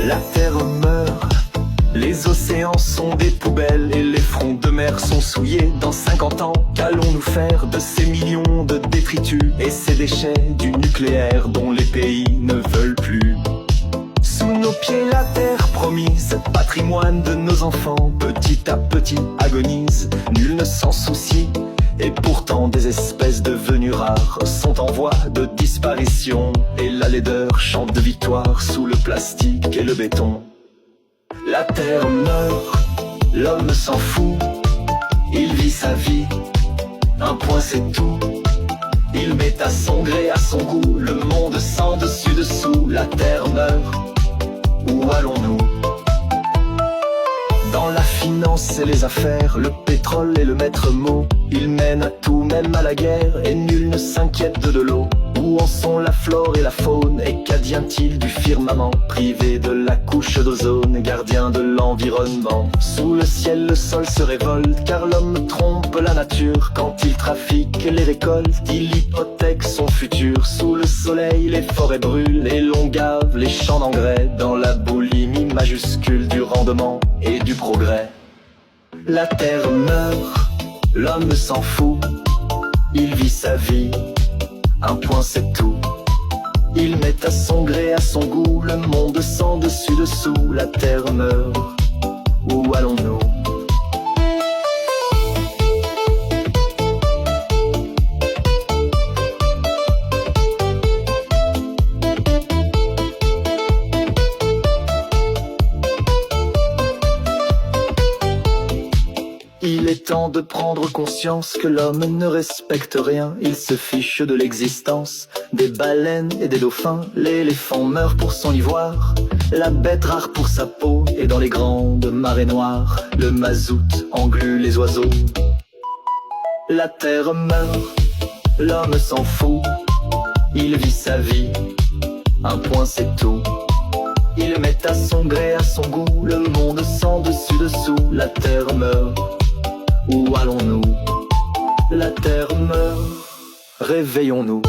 La terre meurt, les océans sont des poubelles et les fronts de mer sont souillés. Dans 50 ans, qu'allons-nous faire de ces millions de détritus et ces déchets du nucléaire dont les pays ne veulent plus? Sous nos pieds la terre promise, patrimoine de nos enfants, petit à petit agonise, nul ne s'en soucie. Et pourtant des espèces devenues rares sont en voie de disparition, et la laideur chante de victoire sous le plastique et le béton. La terre meurt, l'homme s'en fout, il vit sa vie, un point c'est tout. Il met à son gré, à son goût, le monde sans dessus-dessous. La terre meurt, où allons-nous? Dans la finance et les affaires, le pétrole est le maître mot. Il mène à tout, même à la guerre, et nul ne s'inquiète de l'eau. Où en sont la flore et la faune? Et qu'advient-il du firmament? Privé de la couche d'ozone, gardien de l'environnement. Sous le ciel, le sol se révolte, car l'homme trompe la nature. Quand il trafique les récoltes, il hypothèque son futur. Sous le soleil, les forêts brûlent, et l'on gave les champs d'engrais dans la boulimie majuscule du rendement et du progrès. La terre meurt, l'homme s'en fout, il vit sa vie, un point c'est tout. Il met à son gré, à son goût, le monde sans dessus-dessous. La terre meurt, où allons-nous? Il est temps de prendre conscience que l'homme ne respecte rien. Il se fiche de l'existence des baleines et des dauphins. L'éléphant meurt pour son ivoire, la bête rare pour sa peau. Et dans les grandes marées noires, le mazout englue les oiseaux. La terre meurt, l'homme s'en fout, il vit sa vie, un point c'est tout. Il met à son gré, à son goût, le monde sans dessus-dessous. La terre meurt, où allons-nous? La terre meurt, réveillons-nous.